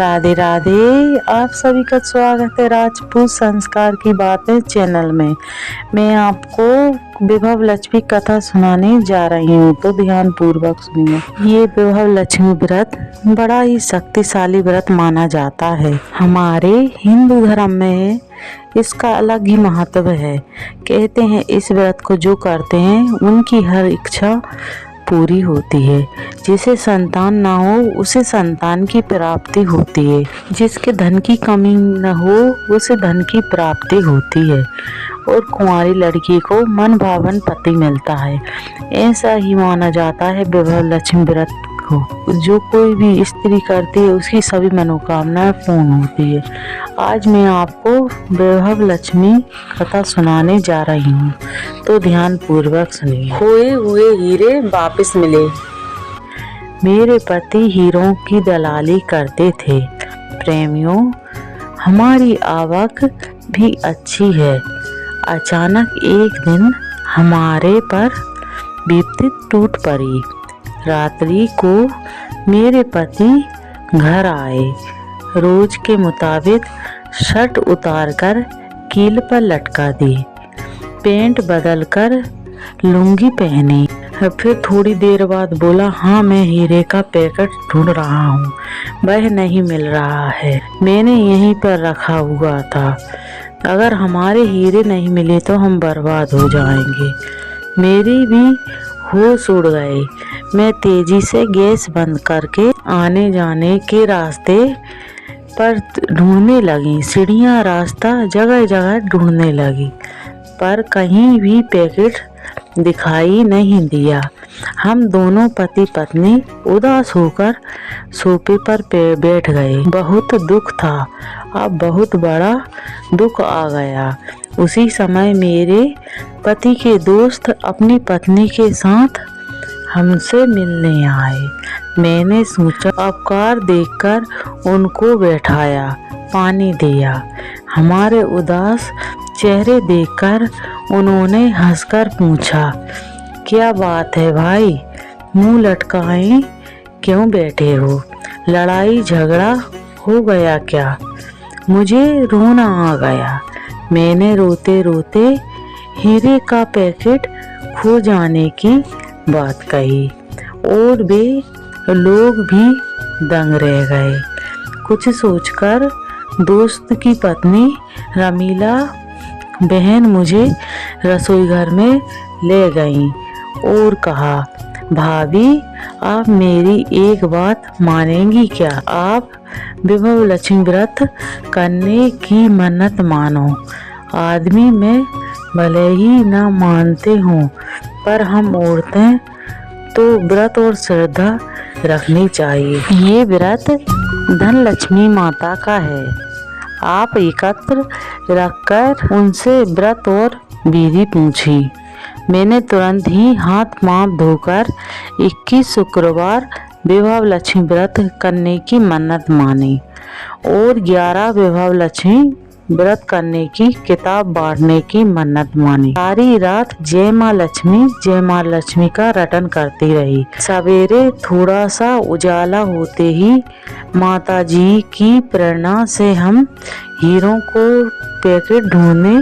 राधे राधे। आप सभी का स्वागत है राजपूत संस्कार की बातें चैनल में। मैं आपको विभव लक्ष्मी कथा सुनाने जा रही हूँ, तो ध्यान पूर्वक सुनिए। ये विभव लक्ष्मी व्रत बड़ा ही शक्तिशाली व्रत माना जाता है। हमारे हिंदू धर्म में इसका अलग ही महत्व है। कहते हैं इस व्रत को जो करते हैं उनकी हर इच्छा पूरी होती है। जिसे संतान ना हो उसे संतान की प्राप्ति होती है। जिसके धन की कमी न हो उसे धन की प्राप्ति होती है और कुंवारी लड़की को मन भावन पति मिलता है। ऐसा ही माना जाता है विभव लक्ष्मी व्रत को। जो कोई भी स्त्री करती है उसकी सभी मनोकामनाएं पूर्ण होती है। आज मैं आपको विभव लक्ष्मी कथा सुनाने जा रही हूँ, तो ध्यान पूर्वक सुनिए। खोए हुए हीरे वापस मिले। मेरे पति हीरों की दलाली करते थे। प्रेमियों, हमारी आवक भी अच्छी है। अचानक एक दिन हमारे पर विपत्ति टूट पड़ी। रात्रि को मेरे पति घर आए। रोज के मुताबिक शर्ट उतारकर कील पर लटका दी, पैंट बदलकर लुंगी पहनी। फिर थोड़ी देर बाद बोला, हाँ मैं हीरे का पैकेट ढूंढ रहा हूँ, वह नहीं मिल रहा है। मैंने यहीं पर रखा हुआ था। अगर हमारे हीरे नहीं मिले तो हम बर्बाद हो जाएंगे। मेरी भी होश उड़ गए। मैं तेजी से गैस बंद करके आने जाने के रास्ते पर ढूंढने लगी। सीढ़ियाँ, रास्ता, जगह जगह ढूंढने लगी, पर कहीं भी पैकेट दिखाई नहीं दिया। हम दोनों पति पत्नी उदास होकर सोफे पर बैठ गए। बहुत दुख था। अब बहुत बड़ा दुख आ गया। उसी समय मेरे पति के दोस्त अपनी पत्नी के साथ हमसे मिलने आए। मैंने सोचा अपकार देखकर उनको बैठाया, पानी दिया। हमारे उदास चेहरे देखकर उन्होंने हंसकर पूछा, क्या बात है भाई, मुंह लटकाए क्यों बैठे हो? लड़ाई झगड़ा हो गया क्या? मुझे रोना आ गया। मैंने रोते रोते हीरे का पैकेट खो जाने की बात कही और वे लोग भी दंग रह गए। कुछ सोचकर दोस्त की पत्नी रमीला बहन मुझे रसोई घर में ले गई और कहा, भाभी आप मेरी एक बात मानेंगी क्या? आप विभव लक्ष्मी व्रत करने की मन्नत मानो। आदमी में भले ही ना मानते हों, पर हम औरतें तो व्रत और श्रद्धा रखनी चाहिए। ये व्रत धन लक्ष्मी माता का है। आप एकत्र रखकर उनसे व्रत और विधि पूछी। मैंने तुरंत ही हाथ पांव धोकर 21 शुक्रवार विभव लक्ष्मी व्रत करने की मन्नत मानी और 11 विभव लक्ष्मी व्रत करने की किताब बांटने की मन्नत मानी। सारी रात जय माँ लक्ष्मी का रटन करती रही। सवेरे थोड़ा सा उजाला होते ही माता जी की प्रेरणा से हम हीरों को पैकेट ढूंढने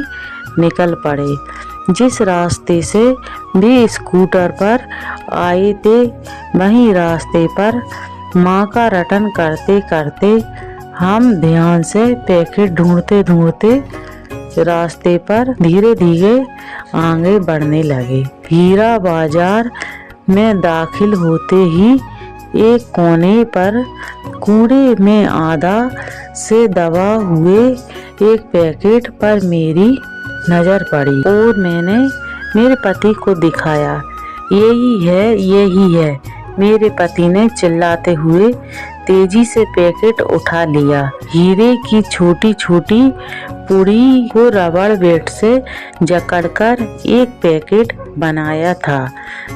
निकल पड़े। जिस रास्ते से वे स्कूटर पर आए थे वहीं रास्ते पर माँ का रटन करते करते हम ध्यान से पैकेट ढूंढते ढूंढते रास्ते पर धीरे धीरे आगे बढ़ने लगे। हीरा बाजार में दाखिल होते ही एक कोने पर कूड़े में आधा से दबा हुए एक पैकेट पर मेरी नजर पड़ी और मैंने मेरे पति को दिखाया। यही है। मेरे पति ने चिल्लाते हुए तेजी से पैकेट उठा लिया। हीरे की छोटी छोटी पुड़ी को रबड़ बैंड से जकड़कर एक पैकेट बनाया था।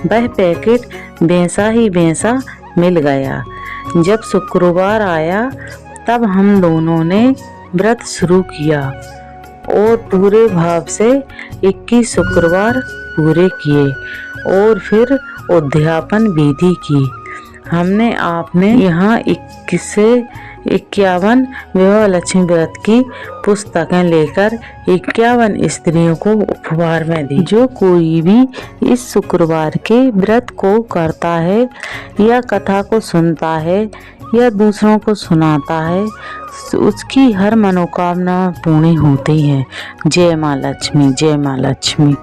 वह पैकेट वैसा ही वैसा मिल गया। जब शुक्रवार आया तब हम दोनों ने व्रत शुरू किया और पूरे भाव से 21 शुक्रवार पूरे किए और फिर उद्यापन विधि की। हमने आपने यहाँ 21 51 विभव लक्ष्मी व्रत की पुस्तकें लेकर 51 स्त्रियों को उपहार में दी। जो कोई भी इस शुक्रवार के व्रत को करता है या कथा को सुनता है या दूसरों को सुनाता है, उसकी हर मनोकामना पूर्ण होती है। जय माँ लक्ष्मी, जय माँ लक्ष्मी।